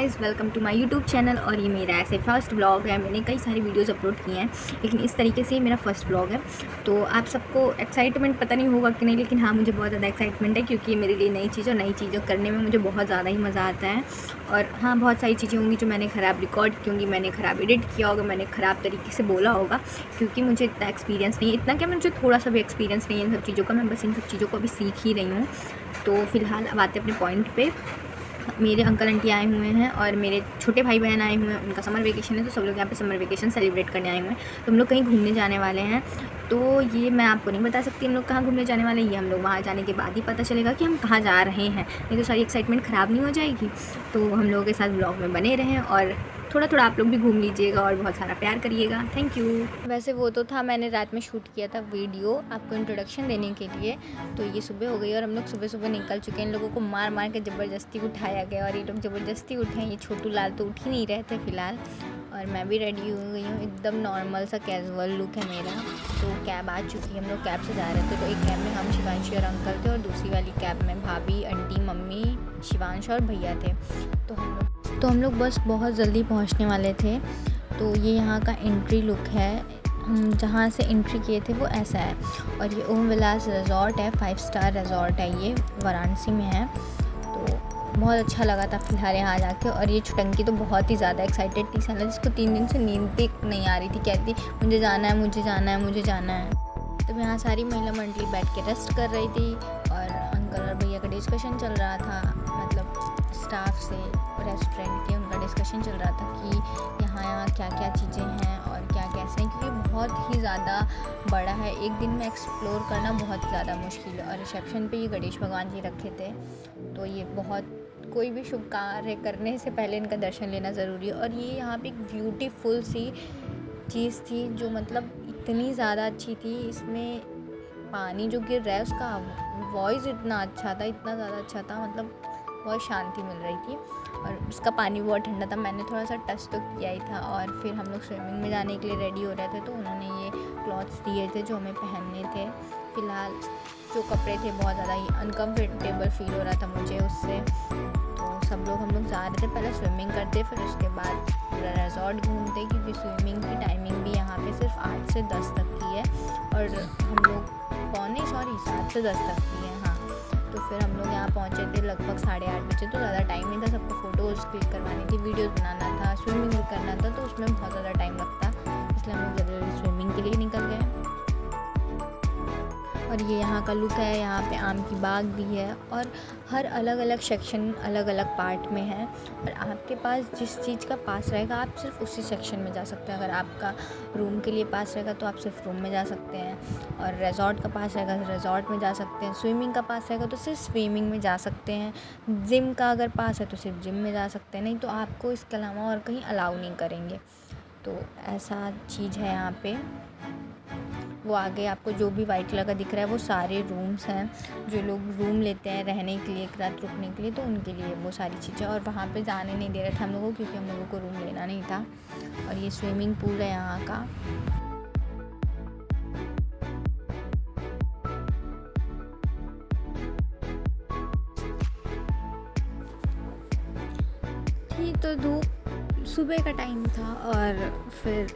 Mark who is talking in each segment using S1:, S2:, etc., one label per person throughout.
S1: Guys, welcome to my YouTube channel. और ये मेरा ऐसे फर्स्ट व्लॉग है। मैंने कई सारी वीडियोस अपलोड किए हैं, लेकिन इस तरीके से ये मेरा फर्स्ट व्लॉग है। तो आप सबको एक्साइटमेंट पता नहीं होगा कि नहीं, लेकिन हाँ, मुझे बहुत ज़्यादा एक्साइटमेंट है, क्योंकि ये मेरे लिए नई चीज़ और नई चीज़ें करने में मुझे बहुत ज़्यादा ही मज़ा आता है। और हाँ, बहुत सारी चीज़ें होंगी जो मैंने ख़राब रिकॉर्ड की होंगी, मैंने ख़राब एडिट किया होगा, मैंने ख़राब तरीके से बोला होगा, क्योंकि मुझे इतना एक्सपीरियंस नहीं है। इतना क्या, मुझे थोड़ा सा भी एक्सपीरियंस नहीं है इन सब चीज़ों का। मैं बस इन सब चीज़ों को अभी सीख ही रही हूँ। तो फ़िलहाल अब आते अपने पॉइंट पे। मेरे अंकल आंटी आए हुए हैं और मेरे छोटे भाई बहन आए हुए हैं। उनका समर वेकेशन है, तो सब लोग यहाँ पे समर वेकेशन सेलिब्रेट करने आए हुए हैं। तो हम लोग कहीं घूमने जाने वाले हैं। तो ये मैं आपको नहीं बता सकती हम लोग कहाँ घूमने जाने वाले हैं। ये हम लोग वहाँ जाने के बाद ही पता चलेगा कि हम कहाँ जा रहे हैं, नहीं तो सारी एक्साइटमेंट ख़राब नहीं हो जाएगी। तो हम लोगों के साथ ब्लॉग में बने रहें और थोड़ा थोड़ा आप लोग भी घूम लीजिएगा और बहुत सारा प्यार करिएगा। Thank you. वैसे वो तो था, मैंने रात में शूट किया था वीडियो आपको इंट्रोडक्शन देने के लिए। तो ये सुबह हो गई और हम लोग सुबह सुबह निकल चुके हैं। इन लोगों को मार मार के ज़बरदस्ती उठाया गया और ये लोग ज़बरदस्ती उठे हैं। ये छोटू लाल तो उठ ही नहीं रहे थे फ़िलहाल। और मैं भी रेडी हो गई हूँ, एकदम नॉर्मल सा कैजुअल लुक है मेरा। तो कैब आ चुकी है, हम लोग कैब से जा रहे थे। तो एक कैब में हम, शिवांशी और अंकल थे, और दूसरी वाली कैब में भाभी, आंटी, मम्मी, शिवांश और भैया थे। तो हम लोग बस बहुत जल्दी पहुंचने वाले थे। तो ये यहाँ का एंट्री लुक है। हम जहाँ से एंट्री किए थे वो ऐसा है। और ये ओम विलास रिज़ॉर्ट है, 5 स्टार रिज़ॉर्ट है, ये वाराणसी में है। तो बहुत अच्छा लगा था फ़िलहाल यहाँ जाके। और ये छुटंकी तो बहुत ही ज़्यादा एक्साइटेड थी, साला जिसको 3 दिन से नींद भी नहीं आ रही थी। कहती मुझे जाना है, मुझे जाना है, मुझे जाना है। तो यहाँ सारी महिला मंडली बैठ के रेस्ट कर रही थी और अंकल और भैया का डिस्कशन चल रहा था, मतलब स्टाफ से, रेस्टोरेंट के उनका डिस्कशन चल रहा था कि यहाँ क्या क्या चीज़ें हैं और क्या कैसे हैं, क्योंकि बहुत ही ज़्यादा बड़ा है। एक दिन में एक्सप्लोर करना बहुत ज़्यादा मुश्किल है। और रिसेप्शन पे ये गणेश भगवान जी रखे थे। तो ये बहुत, कोई भी शुभ कार्य करने से पहले इनका दर्शन लेना ज़रूरी है। और ये यहाँ पे एक ब्यूटीफुल सी चीज़ थी, जो मतलब इतनी ज़्यादा अच्छी थी। इसमें पानी जो गिर रहा है उसका वॉइस इतना अच्छा था, इतना ज़्यादा अच्छा था, मतलब बहुत शांति मिल रही थी। और उसका पानी बहुत ठंडा था। मैंने थोड़ा सा टच तो किया ही था। और फिर हम लोग स्विमिंग में जाने के लिए रेडी हो रहे थे। तो उन्होंने ये क्लॉथ्स दिए थे जो हमें पहनने थे। फ़िलहाल जो कपड़े थे, बहुत ज़्यादा ही अनकम्फर्टेबल फील हो रहा था मुझे उससे। तो सब लोग, हम लोग जा रहे थे, पहले स्विमिंग करते, फिर उसके बाद पूरा रिजॉर्ट घूमते, क्योंकि स्विमिंग की टाइमिंग भी यहाँ पे सिर्फ 8 से 10 तक की है। और हम लोग 7 से 10 तक की है, हाँ। तो फिर हम लोग यहाँ पहुँचे थे लगभग 8:30 बजे। तो ज़्यादा टाइम नहीं था, सबको फ़ोटोज़ क्लिक करवानी थी, वीडियोज़ बनाना था, स्विमिंग भी करना था। तो उसमें बहुत ज़्यादा टाइम लगता, इसलिए हम लोग जल्दी स्विमिंग के लिए निकल गए। और ये यहाँ का लुक है। यहाँ पे आम की बाग भी है और हर अलग अलग सेक्शन अलग अलग पार्ट में है। और आपके पास जिस चीज़ का पास रहेगा, आप सिर्फ उसी सेक्शन में जा सकते हैं। अगर आपका रूम के लिए पास रहेगा तो आप सिर्फ रूम में जा सकते हैं, और रिजॉर्ट का पास रहेगा तो रिजॉर्ट में जा सकते हैं। स्विमिंग का पास रहेगा तो सिर्फ स्विमिंग में जा सकते हैं। जिम का अगर पास है तो सिर्फ जिम में जा सकते हैं, नहीं तो आपको इसके अलावा और कहीं अलाउ नहीं करेंगे। तो ऐसा चीज़ है यहाँ पे। वो आगे आपको जो भी वाइट कलर का दिख रहा है वो सारे रूम्स हैं। जो लोग रूम लेते हैं रहने के लिए, एक रात रुकने के लिए, तो उनके लिए वो सारी चीज़ें। और वहाँ पे जाने नहीं दे रहे थे हम लोगों को, क्योंकि हम लोगों को रूम लेना नहीं था। और ये स्विमिंग पूल है यहाँ का। ठीक, तो धूप सुबह का टाइम था और फिर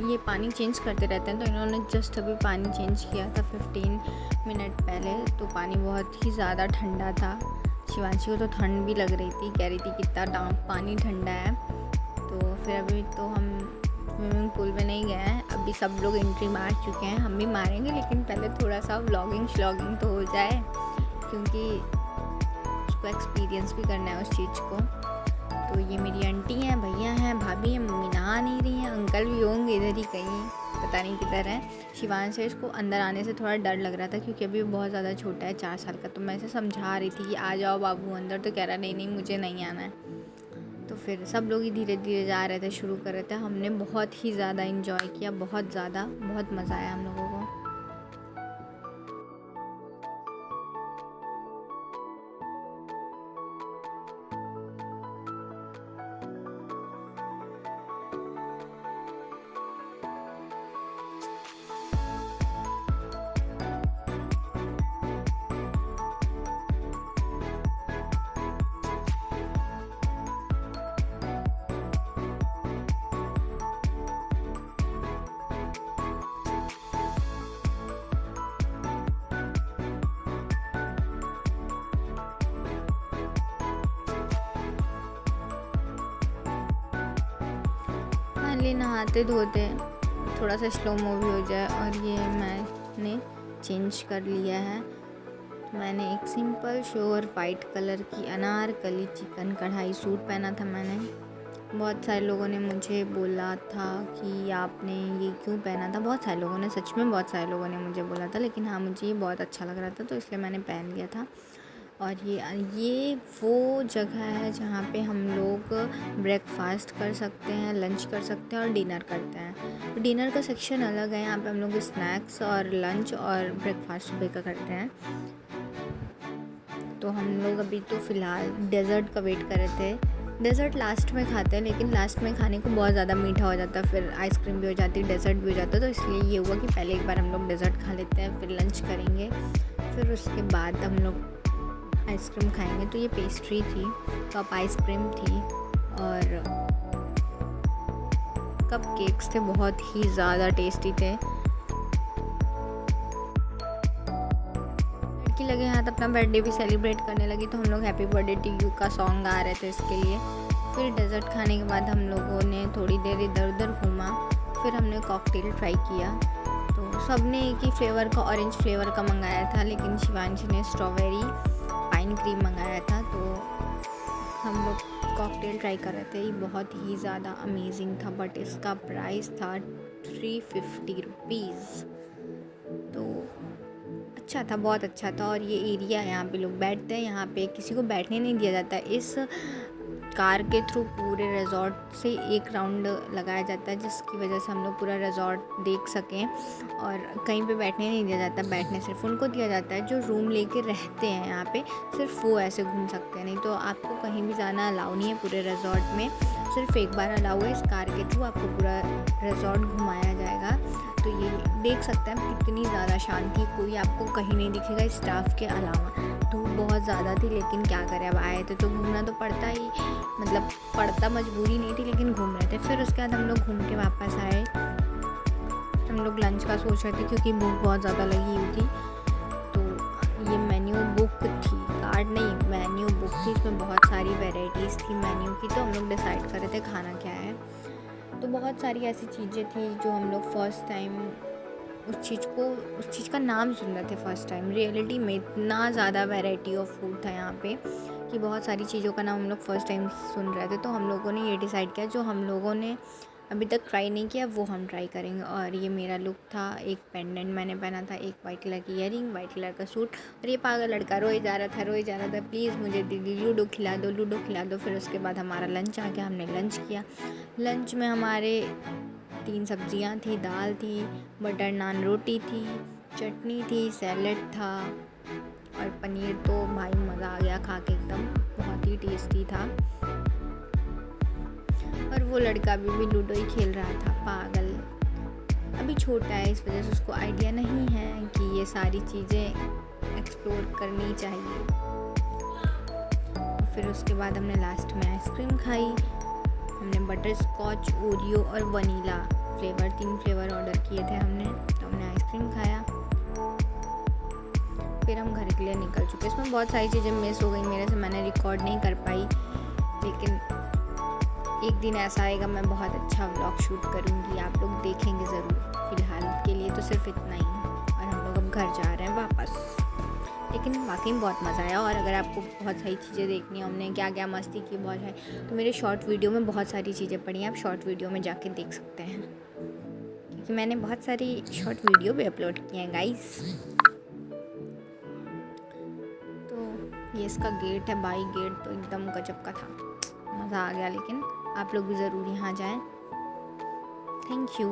S1: ये पानी चेंज करते रहते हैं। तो इन्होंने जस्ट अभी पानी चेंज किया था 15 मिनट पहले। तो पानी बहुत ही ज़्यादा ठंडा था। शिवांशी को तो ठंड भी लग रही थी, कह रही थी कितना पानी ठंडा है। तो फिर अभी तो हम स्विमिंग पूल में नहीं गए हैं, अभी सब लोग एंट्री मार चुके हैं, हम भी मारेंगे, लेकिन पहले थोड़ा सा व्लॉगिंग श्लॉगिंग तो हो जाए, क्योंकि उसको एक्सपीरियंस भी करना है उस चीज़ को। तो ये मेरी आंटी हैं, भैया हैं, भाभी हैं, मम्मी नहा नहीं रही हैं, अंकल भी होंगे इधर ही कहीं, पता नहीं किधर है। शिवांश है, इसको अंदर आने से थोड़ा डर लग रहा था, क्योंकि अभी बहुत ज़्यादा छोटा है, 4 साल का। तो मैं इसे समझा रही थी कि आ जाओ बाबू अंदर, तो कह रहा नहीं नहीं मुझे नहीं आना है। तो फिर सब लोग ही धीरे धीरे जा रहे थे, शुरू कर रहे थे। हमने बहुत ही ज़्यादा इन्जॉय किया, बहुत ज़्यादा, बहुत मज़ा आया हम लोगों को। फाइनली नहाते धोते थोड़ा सा स्लो मूवी हो जाए, और ये मैंने चेंज कर लिया है। मैंने एक सिंपल श्योर वाइट कलर की अनारकली चिकन कढ़ाई सूट पहना था मैंने। बहुत सारे लोगों ने मुझे बोला था कि आपने ये क्यों पहना था, बहुत सारे लोगों ने, सच में बहुत सारे लोगों ने मुझे बोला था, लेकिन हाँ मुझे ये बहुत अच्छा लग रहा था तो इसलिए मैंने पहन लिया था। और ये वो जगह है जहाँ पे हम लोग ब्रेकफास्ट कर सकते हैं, लंच कर सकते हैं और डिनर करते हैं। तो डिनर का सेक्शन अलग है, यहाँ पे हम लोग स्नैक्स और लंच और ब्रेकफास्ट सुबह का करते हैं। तो हम लोग अभी तो फ़िलहाल डेज़र्ट का वेट कर रहे थे। डेज़र्ट लास्ट में खाते हैं, लेकिन लास्ट में खाने को बहुत ज़्यादा मीठा हो जाता है, फिर आइसक्रीम भी हो जाती है, डेज़र्ट भी हो जाता है। तो इसलिए ये हुआ कि पहले एक बार हम लोग डेज़र्ट खा लेते हैं, फिर लंच करेंगे, फिर उसके बाद हम लोग आइसक्रीम खाएंगे। तो ये पेस्ट्री थी, कप आइसक्रीम थी और कप केक्स थे, बहुत ही ज़्यादा टेस्टी थे। लड़की लगे हाथ अपना बर्थडे भी सेलिब्रेट करने लगी, तो हम लोग हैप्पी बर्थडे टू यू का सॉन्ग गा रहे थे इसके लिए। फिर डेज़र्ट खाने के बाद हम लोगों ने थोड़ी देर इधर उधर घूमा, फिर हमने कॉकटेल ट्राई किया। तो सब ने एक ही फ्लेवर का, ऑरेंज फ्लेवर का मंगाया था, लेकिन शिवांशी ने स्ट्रॉबेरी पाइन क्रीम मंगाया था। तो हम लोग कॉकटेल ट्राई कर रहे थे, ये बहुत ही ज़्यादा अमेजिंग था, बट इसका प्राइस था 350 रुपीज़। तो अच्छा था, बहुत अच्छा था। और ये एरिया यहाँ पे लोग बैठते हैं, यहाँ पे किसी को बैठने नहीं दिया जाता है। इस कार के थ्रू पूरे रिजॉर्ट से एक राउंड लगाया जाता है, जिसकी वजह से हम लोग पूरा रिजॉर्ट देख सकें, और कहीं पे बैठने नहीं दिया जाता। बैठने सिर्फ उनको दिया जाता है जो रूम लेके रहते हैं यहाँ पे, सिर्फ वो ऐसे घूम सकते हैं, नहीं तो आपको कहीं भी जाना अलाउ नहीं है पूरे रिजॉर्ट में। सिर्फ एक बार अलाउ है, इस कार के थ्रू आपको पूरा रिजॉर्ट घुमाया जाएगा। तो ये देख सकते हैं कितनी ज़्यादा शांति, कोई आपको कहीं नहीं दिखेगा स्टाफ के अलावा। धूप बहुत ज़्यादा थी, लेकिन क्या करें, अब आए थे तो घूमना तो पड़ता ही, मतलब पड़ता, मजबूरी नहीं थी, लेकिन घूम रहे थे। फिर उसके बाद हम लोग घूम के वापस आए। हम लोग लंच का सोच रहे थे क्योंकि भूख बहुत ज़्यादा लगी हुई थी। तो ये मेन्यू बुक थी, कार्ड नहीं, मेन्यू बुक थी, इसमें बहुत सारी वेराइटीज़ थी मेन्यू की। तो हम लोग डिसाइड कर रहे थे खाना क्या है। तो बहुत सारी ऐसी चीज़ें थी जो हम लोग फर्स्ट टाइम उस चीज़ का नाम सुन रहे थे फर्स्ट टाइम। रियलिटी में इतना ज़्यादा वैरायटी ऑफ फूड था यहाँ पे कि बहुत सारी चीज़ों का नाम हम लोग फर्स्ट टाइम सुन रहे थे। तो हम लोगों ने ये डिसाइड किया जो हम लोगों ने अभी तक ट्राई नहीं किया वो हम ट्राई करेंगे। और ये मेरा लुक था, एक पेंडेंट मैंने पहना था, एक वाइट कलर की ईयरिंग, वाइट कलर का सूट, और ये पागल लड़का रोए जा रहा था, प्लीज़ मुझे दीदी लूडो खिला दो। फिर उसके बाद हमारा लंच आ गया, हमने लंच किया। लंच में हमारे 3 सब्जियां थी, दाल थी, बटर नान रोटी थी, चटनी थी, सैलेड था और पनीर। तो भाई मज़ा आ गया खा के, एकदम बहुत ही टेस्टी था। और वो लड़का भी लूडो ही खेल रहा था, पागल। अभी छोटा है, इस वजह से उसको आइडिया नहीं है कि ये सारी चीज़ें एक्सप्लोर करनी चाहिए। फिर उसके बाद हमने लास्ट में आइसक्रीम खाई। हमने बटर स्कॉच, ओरियो और वनीला फ्लेवर, 3 फ्लेवर ऑर्डर किए थे हमने। तो हमने आइसक्रीम खाया, फिर हम घर के लिए निकल चुके। इसमें बहुत सारी चीज़ें मिस हो गई मेरे से, मैंने रिकॉर्ड नहीं कर पाई, लेकिन एक दिन ऐसा आएगा मैं बहुत अच्छा व्लॉग शूट करूँगी, आप लोग देखेंगे ज़रूर। फ़िलहाल के लिए तो सिर्फ इतना ही, और हम लोग अब घर जा रहे हैं वापस। लेकिन वाकई में बहुत मज़ा आया। और अगर आपको बहुत सारी चीज़ें देखनी है, हमने क्या क्या मस्ती की बहुत है, तो मेरे शॉर्ट वीडियो में बहुत सारी चीज़ें पड़ी हैं, आप शॉर्ट वीडियो में जाके देख सकते हैं, क्योंकि मैंने बहुत सारी शॉर्ट वीडियो भी अपलोड किए हैं गाइस। तो ये इसका गेट है, बाई गेट तो एकदम गजब का था, मज़ा आ गया। लेकिन आप लोग भी ज़रूर यहाँ जाएं। Thank you.